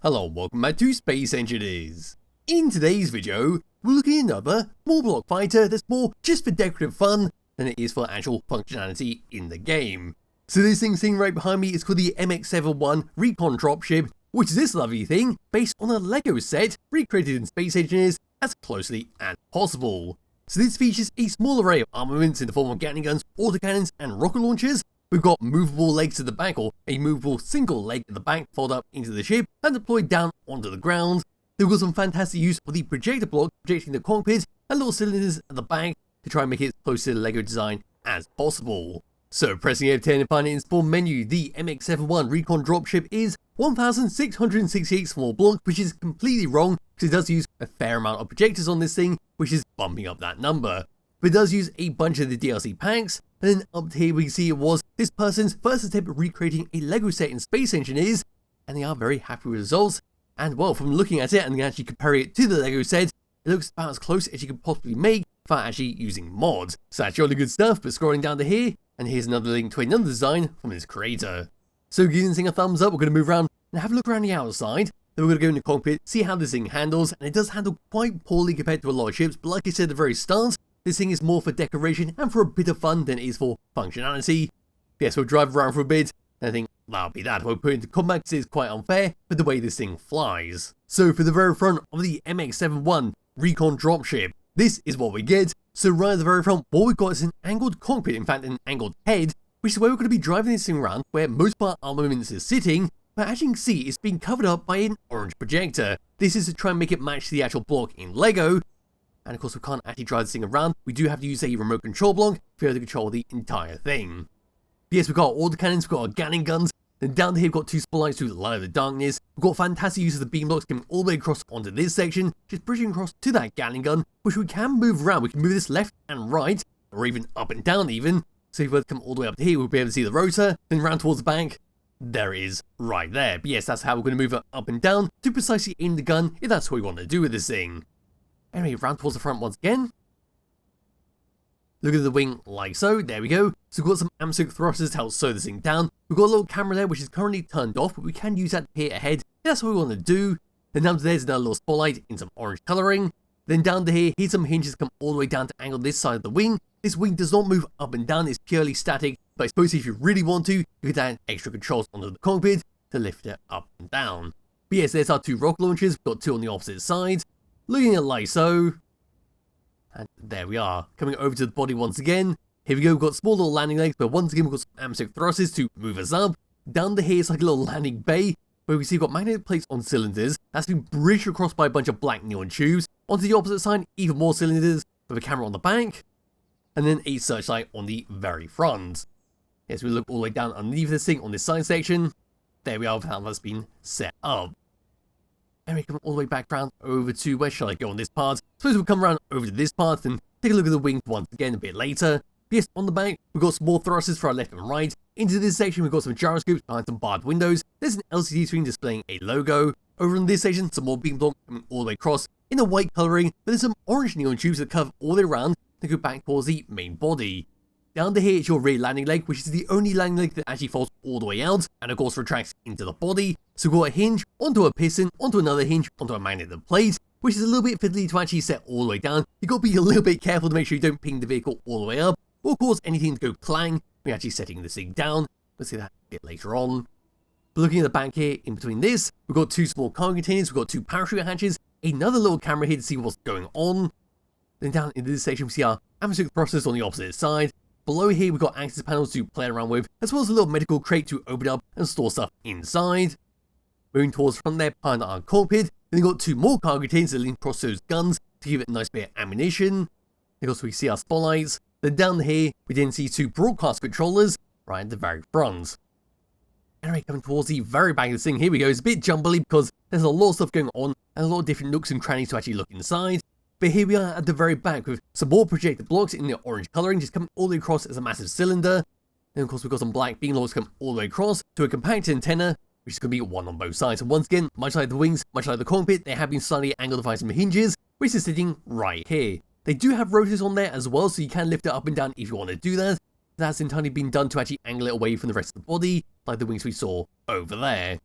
Hello and welcome back to Space Engineers. In today's video, we're looking at another small block fighter that's more just for decorative fun than it is for actual functionality in the game. So this thing sitting right behind me is called the MX-71 Recon Dropship, which is this lovely thing based on a LEGO set recreated in Space Engineers as closely as possible. So this features a small array of armaments in the form of gatling guns, autocannons and rocket launchers. We've got movable legs at the back, or a movable single leg at the back, fold up into the ship and deployed down onto the ground. Then we've got some fantastic use of the projector block projecting the cockpit and little cylinders at the back to try and make it as close to the LEGO design as possible. So pressing F10 and finding its spawn menu, the MX-71 Recon Dropship is 1,668 small blocks, which is completely wrong because it does use a fair amount of projectors on this thing, which is bumping up that number. But it does use a bunch of the DLC packs, and then up here we can see it was this person's first attempt at recreating a LEGO set in Space Engineers, and they are very happy with the results. And well, from looking at it and actually comparing it to the LEGO set, it looks about as close as you could possibly make without actually using mods. So that's really good stuff, but scrolling down to here, and here's another link to another design from this creator. So giving this thing a thumbs up, we're going to move around and have a look around the outside. Then we're going to go in the cockpit, see how this thing handles, and it does handle quite poorly compared to a lot of ships, but like I said at the very start, this thing is more for decoration and for a bit of fun than it is for functionality. Yes, we'll drive around for a bit, and I think that'll be that. We'll put it into combat because it's quite unfair with the way this thing flies. So for the very front of the MX-71 Recon Dropship, this is what we get. So right at the very front, what we've got is an angled cockpit, in fact an angled head, which is where we're going to be driving this thing around, where most of our armaments is sitting, but as you can see, it's being covered up by an orange projector. This is to try and make it match the actual block in LEGO. And of course we can't actually drive this thing around, we do have to use a remote control block to be able to control the entire thing. But yes, we've got autocannons, we've got our gatling guns, then down here we've got two spotlights to light up the darkness, we've got fantastic use of the beam blocks coming all the way across onto this section, just bridging across to that gatling gun, which we can move around. We can move this left and right, or even up and down even. So if we were to come all the way up to here, we'll be able to see the rotor, then round towards the back. There it is, right there. But yes, that's how we're going to move it up and down to precisely aim the gun if that's what we want to do with this thing. Anyway, round towards the front once again. Look at the wing like so, there we go. So we've got some amp thrusters to help slow this thing down. We've got a little camera there which is currently turned off, but we can use that to peer ahead if that's what we want to do. Then down to there's another little spotlight in some orange colouring. Then down to here, here's some hinges come all the way down to angle this side of the wing. This wing does not move up and down, it's purely static, but I suppose if you really want to, you could add extra controls onto the cockpit to lift it up and down. But yes, there's our two rocket launchers, we've got two on the opposite sides. Looking at like so, and there we are, coming over to the body once again. Here we go, we've got small little landing legs, but once again we've got some amp thrusters to move us up. Down to here it's like a little landing bay, where we see we've got magnetic plates on cylinders, that's been bridged across by a bunch of black neon tubes. Onto the opposite side, even more cylinders, with a camera on the back, and then a searchlight on the very front. Yes, we look all the way down underneath this thing on this side section. There we are with how that's been set up. And we come all the way back around over to, where shall I go on this part? Suppose we'll come around over to this part and take a look at the wings once again a bit later. But yes, on the back, we've got some more thrusters for our left and right. Into this section, we've got some gyroscopes behind some barred windows. There's an LCD screen displaying a logo. Over in this section, some more beam blocks coming all the way across in a white colouring, but there's some orange neon tubes that curve all the way around to go back towards the main body. Down to here is your rear landing leg, which is the only landing leg that actually falls all the way out, and of course retracts into the body. So we've got a hinge, onto a piston, onto another hinge, onto a magnetic plate, which is a little bit fiddly to actually set all the way down. You've got to be a little bit careful to make sure you don't ping the vehicle all the way up, or cause anything to go clang when actually setting this thing down. We'll see that a bit later on. But looking at the back here, in between this, we've got two small cargo containers, we've got two parachute hatches, another little camera here to see what's going on. Then down into this section we see our atmospheric thrusters on the opposite side. Below here we've got access panels to play around with, as well as a little medical crate to open up and store stuff inside. Moving towards the front there, behind our cockpit, then we've got two more cargo containers that link across those guns to give it a nice bit of ammunition. Then also we see our spotlights. Then down here we then see two broadcast controllers right at the very front. Anyway, coming towards the very back of this thing, here we go. It's a bit jumbly because there's a lot of stuff going on and a lot of different nooks and crannies to actually look inside. But here we are at the very back with some more projector blocks in the orange colouring just coming all the way across as a massive cylinder. Then of course we've got some black beam blocks coming all the way across to a compact antenna, which is going to be one on both sides. And once again, much like the wings, much like the cockpit, they have been slightly angled by some hinges, which is sitting right here. They do have rotors on there as well, so you can lift it up and down if you want to do that. That's entirely been done to actually angle it away from the rest of the body, like the wings we saw over there.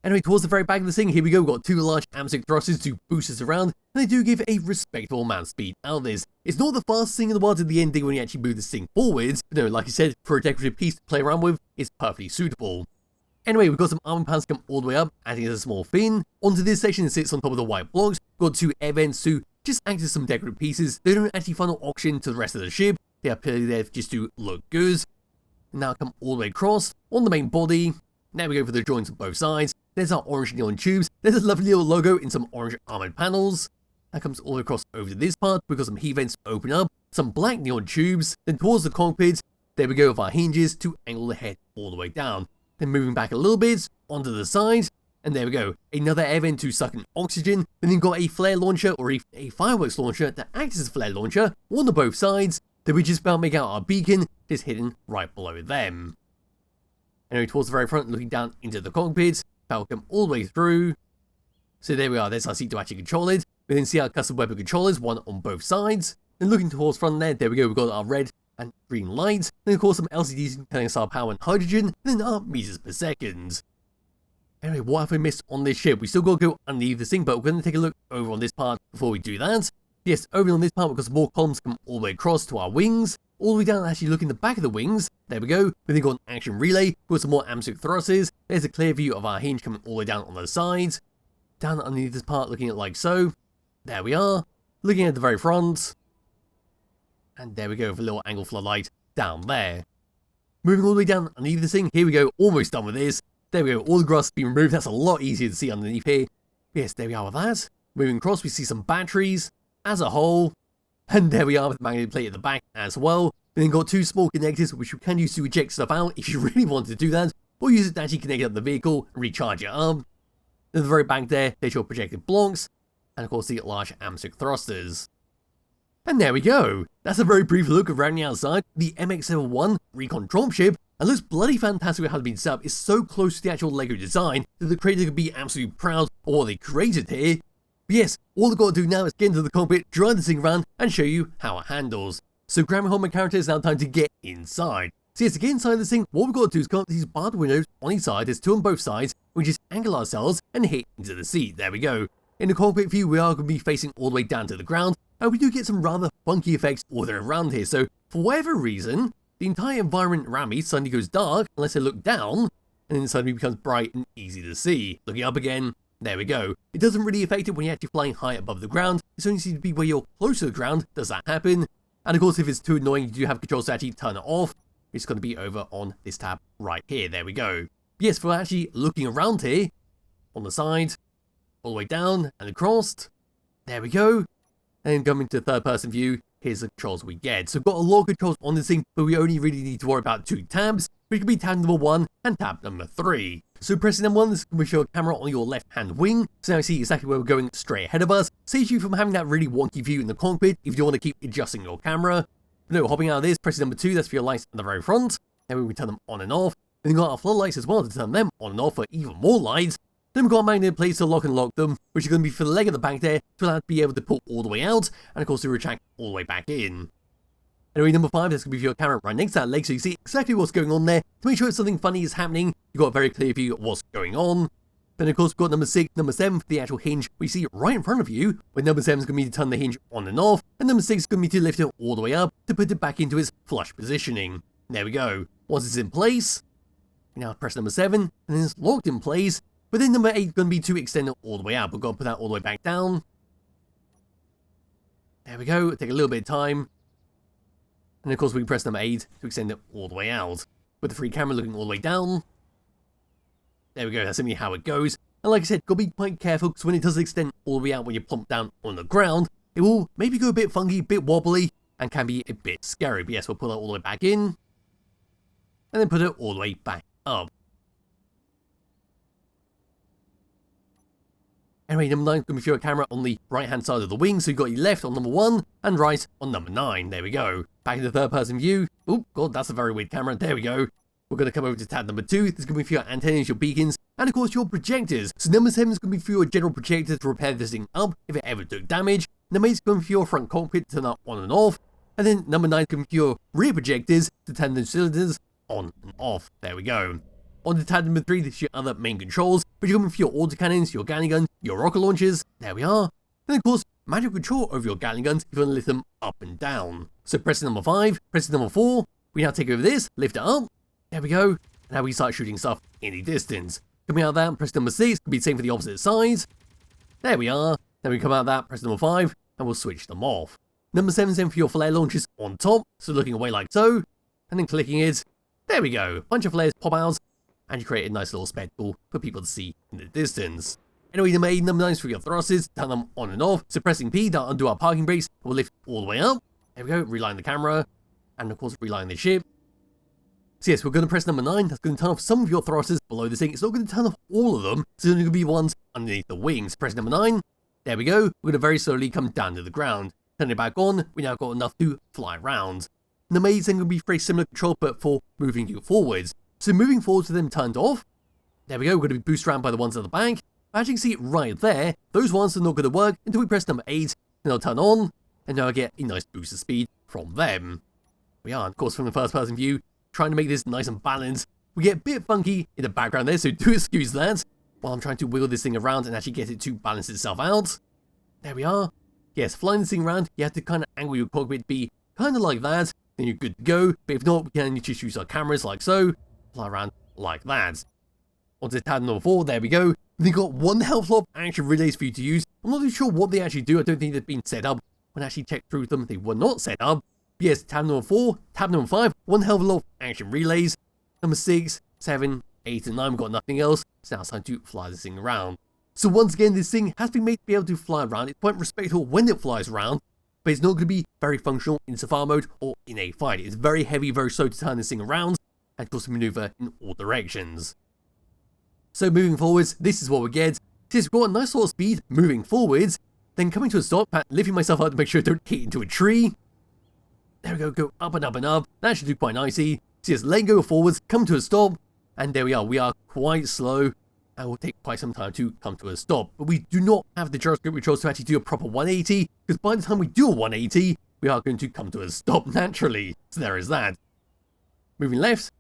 Anyway, towards the very back of the thing, here we go. We've got two large amp-6 thrusters to boost us around, and they do give a respectable amount of speed out of this. It's not the fastest thing in the world at the end when you actually move this thing forwards, but no, like I said, for a decorative piece to play around with, it's perfectly suitable. Anyway, we've got some armor pans come all the way up, adding as a small fin. Onto this section that sits on top of the white blocks, we've got two air vents to just act as some decorative pieces. They don't actually funnel oxygen to the rest of the ship, they are purely there just to look good. Now come all the way across, on the main body. Now we go for the joints on both sides. There's our orange neon tubes. There's a lovely little logo in some orange armored panels. That comes all the way across over to this part. We've got some heat vents open up, some black neon tubes. Then towards the cockpit, there we go with our hinges to angle the head all the way down. Then moving back a little bit, onto the side. And there we go, another air vent to suck in oxygen. Then you've got a flare launcher or a fireworks launcher that acts as a flare launcher on both sides. Then we just about make out our beacon is hidden right below them. Anyway, towards the very front, looking down into the cockpit, that will come all the way through. So there we are, there's our seat to actually control it. We then see our custom weapon controllers, one on both sides. Then looking towards front there we go, we've got our red and green lights. Then of course some LCDs telling us our power and hydrogen, and then our meters per second. Anyway, what have we missed on this ship? We still got to go underneath this thing, but we're going to take a look over on this part before we do that. Yes, over on this part, we've got some more columns come all the way across to our wings. All the way down, actually look in the back of the wings. There we go. We've then got an action relay. We've got some more amp-6 thrusters. There's a clear view of our hinge coming all the way down on the sides. Down underneath this part, looking at like so. There we are. Looking at the very front. And there we go with a little angle floodlight down there. Moving all the way down underneath this thing. Here we go. Almost done with this. There we go. All the grass has been removed. That's a lot easier to see underneath here. Yes, there we are with that. Moving across, we see some batteries as a whole. And there we are with the magnetic plate at the back as well. We then got two small connectors which you can use to eject stuff out if you really want to do that, or use it to actually connect up the vehicle and recharge it up. At the very back there's your projected blocks, and of course the large amp-6 thrusters. And there we go! That's a very brief look around the outside. The MX-71 Recon Dropship, and looks bloody fantastic with how it's been set up. It's so close to the actual LEGO design that the creator could be absolutely proud of what they created here. But yes, all I've got to do now is get into the cockpit, drive this thing around, and show you how it handles. So grab my home my character, it's now time to get inside. So yes, to get inside this thing, what we've got to do is come up these barred windows on each side, there's two on both sides, we just angle ourselves and hit into the seat, there we go. In the cockpit view, we are going to be facing all the way down to the ground, and we do get some rather funky effects all the way around here, so for whatever reason, the entire environment around me suddenly goes dark unless I look down, and then suddenly becomes bright and easy to see. Looking up again, there we go. It doesn't really affect it when you're actually flying high above the ground. It's only seems to be where you're close to the ground does that happen. And of course, if it's too annoying, you do have controls to actually turn it off. It's going to be over on this tab right here. There we go. Yes, for actually looking around here, on the side, all the way down and across. There we go. And then coming to third person view, here's the controls we get. So we've got a lot of controls on this thing, but we only really need to worry about two tabs, which can be tab number 1 and tab number 3. So pressing number 1, this will show a camera on your left hand wing, so now you see exactly where we're going straight ahead of us. Saves you from having that really wonky view in the cockpit if you want to keep adjusting your camera. But no, hopping out of this, pressing number 2, that's for your lights at the very front. Then we can turn them on and off. Then we've got our floodlights as well to turn them on and off for even more lights. Then we've got magnetic plates to lock and lock them, which are going to be for the leg at the back there, to allow it to be able to pull all the way out, and of course to retract all the way back in. Anyway, number 5, that's going to be for your camera right next to that leg, so you see exactly what's going on there. To make sure if something funny is happening, you've got a very clear view of what's going on. Then of course we've got number 6, number 7 for the actual hinge we see right in front of you, where number 7 is going to be to turn the hinge on and off, and number 6 is going to be to lift it all the way up to put it back into its flush positioning. There we go. Once it's in place, we now press number 7, and then it's locked in place, but then number 8 is going to be to extend it all the way out. We've got to put that all the way back down. There we go. It'll take a little bit of time. And of course we can press number 8 to extend it all the way out. With the free camera looking all the way down. There we go, that's simply how it goes. And like I said, gotta be quite careful, because when it does extend all the way out when you plump down on the ground, it will maybe go a bit funky, a bit wobbly, and can be a bit scary. But yes, we'll pull it all the way back in. And then put it all the way back up. Anyway, number 9 is going to be your camera on the right hand side of the wing, so you've got your left on number 1 and right on number 9. There we go. Back into third person view. Oh god, that's a very weird camera. There we go. We're going to come over to tab number 2. This is going to be for your antennas, your beacons, and of course your projectors. So number 7 is going to be for your general projector to repair this thing up if it ever took damage. Number 8 is going to be for your front cockpit to turn that on and off. And then number 9 is going to be for your rear projectors to turn the cylinders on and off. There we go. On to tab number 3, this is your other main controls, but you're going for your autocannons, your Gatling guns, your rocket launchers, there we are. Then of course, manual control over your Gatling guns if you want to lift them up and down. So press number 5, press number 4, we now take over this, lift it up, there we go, and now we start shooting stuff in the distance. Coming out of that, press number 6, could be the same for the opposite sides. There we are. Then we come out of that, press number 5, and we'll switch them off. Number 7 is then for your flare launchers on top, so looking away like so, and then clicking it. There we go. Bunch of flares pop out, and you create a nice little spectacle for people to see in the distance. Anyway, number 8, number 9 is for your thrusters, turn them on and off, so pressing P to undo our parking brakes, we'll lift all the way up. There we go, reline the camera, and of course reline the ship. So yes, we're going to press number 9, that's going to turn off some of your thrusters below this thing. It's not going to turn off all of them, so there's going to be ones underneath the wings. Press number 9, there we go, we're going to very slowly come down to the ground. Turn it back on, we now got enough to fly around. Number 8 is then going to be very similar control, but for moving you forwards. So moving forwards with them turned off, there we go, we're going to be boosted around by the ones at the back. As you can see right there, those ones are not going to work until we press number 8, then they'll turn on, and now I get a nice boost of speed from them. We are, of course, from the first person view, trying to make this nice and balanced. We get a bit funky in the background there, so do excuse that, while I'm trying to wiggle this thing around and actually get it to balance itself out. There we are. Yes, flying this thing around, you have to kind of angle your cockpit to be kind of like that, then you're good to go, but if not, we can just use our cameras like so, fly around like that. Onto tab number 4, there we go. They've got one hell of a lot of action relays for you to use. I'm not too sure what they actually do, I don't think they've been set up. When I actually checked through them, they were not set up. But yes, tab number 4, tab number 5, one hell of a lot of action relays. Number 6, 7, 8 and 9, we've got nothing else, so now it's time to fly this thing around. So once again, this thing has been made to be able to fly around. It's quite respectable when it flies around, but it's not going to be very functional in safari mode or in a fight. It's very heavy, very slow to turn this thing around, and of course to maneuver in all directions. So moving forwards, this is what we get. Since we've got a nice sort of speed moving forwards, then coming to a stop, lifting myself up to make sure I don't hit into a tree. There we go, go up and up and up. That should do quite nicely. So just letting go forwards, come to a stop, and there we are quite slow, and will take quite some time to come to a stop. But we do not have the gyroscope controls to actually do a proper 180, because by the time we do a 180, we are going to come to a stop naturally. So there is that. Moving left,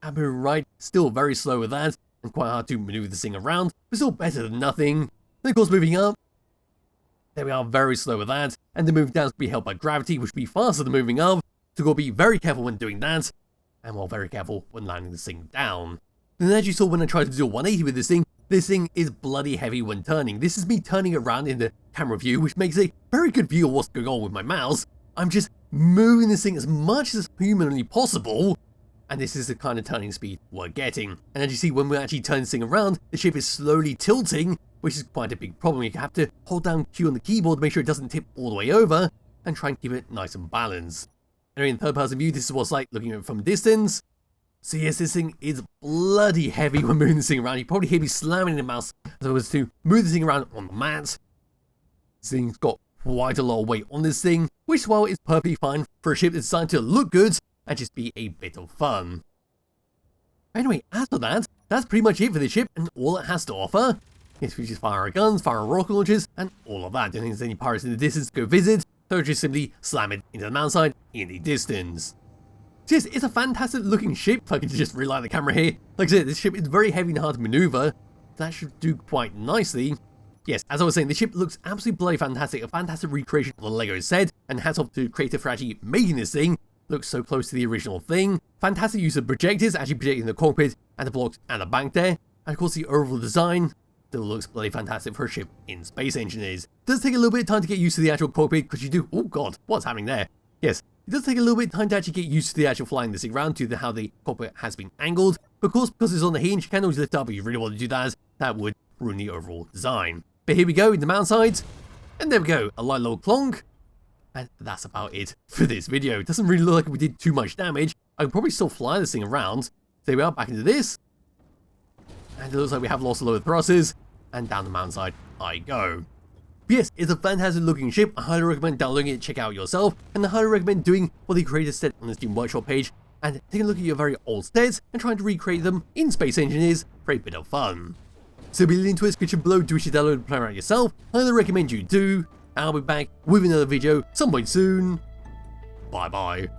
and moving right, still very slow with that, and quite hard to maneuver this thing around, but still better than nothing. Then of course moving up, there we are, very slow with that, and the moving down is to be held by gravity, which will be faster than moving up, so gotta be very careful when doing that, and well, very careful when landing this thing down. And as you saw when I tried to do a 180 with this thing is bloody heavy when turning. This is me turning around in the camera view, which makes a very good view of what's going on with my mouse. I'm just moving this thing as much as humanly possible, and this is the kind of turning speed we're getting. And as you see, when we actually turn this thing around, the ship is slowly tilting, which is quite a big problem. You have to hold down Q on the keyboard to make sure it doesn't tip all the way over, and try and keep it nice and balanced. Anyway, in third person view, this is what it's like looking at it from a distance. So yes, this thing is bloody heavy when moving this thing around. You probably hear me slamming the mouse as I was to move this thing around on the mat. This thing's got quite a lot of weight on this thing, which, while is perfectly fine for a ship that's designed to look good and just be a bit of fun. Anyway, after that, that's pretty much it for this ship and all it has to offer. Yes, we just fire our guns, fire our rocket launchers, and all of that. Don't think there's any pirates in the distance to go visit, so just simply slam it into the mountainside in the distance. So yes, it's a fantastic looking ship. If I can just relight the camera here. Like I said, this ship is very heavy and hard to maneuver. That should do quite nicely. Yes, as I was saying, the ship looks absolutely bloody fantastic. A fantastic recreation of the Lego set, and hats off to creator for actually making this thing. Looks so close to the original thing. Fantastic use of projectors, actually projecting the cockpit and the blocks and the bank there. And of course the overall design still looks bloody fantastic for a ship in Space Engineers. It does take a little bit of time to get used to the actual cockpit, because you do, oh god, what's happening there? Yes, it does take a little bit of time to actually get used to the actual flying this thing around, to how the cockpit has been angled. But of course, because it's on the hinge, you can always lift up if you really want to do that. That would ruin the overall design. But here we go in the mountainside, and there we go, a light little clonk. And that's about it for this video. It doesn't really look like we did too much damage. I can probably still fly this thing around. So there we are, back into this. And it looks like we have lost a load of thrusters. And down the mountainside I go. But yes, it's a fantastic looking ship. I highly recommend downloading it, check it out yourself. And I highly recommend doing what the creators said on the Steam Workshop page, and taking a look at your very old sets and trying to recreate them in Space Engineers for a bit of fun. So be linked to the description below, do wish you download and play around yourself. I highly recommend you do. I'll be back with another video some point soon. Bye bye.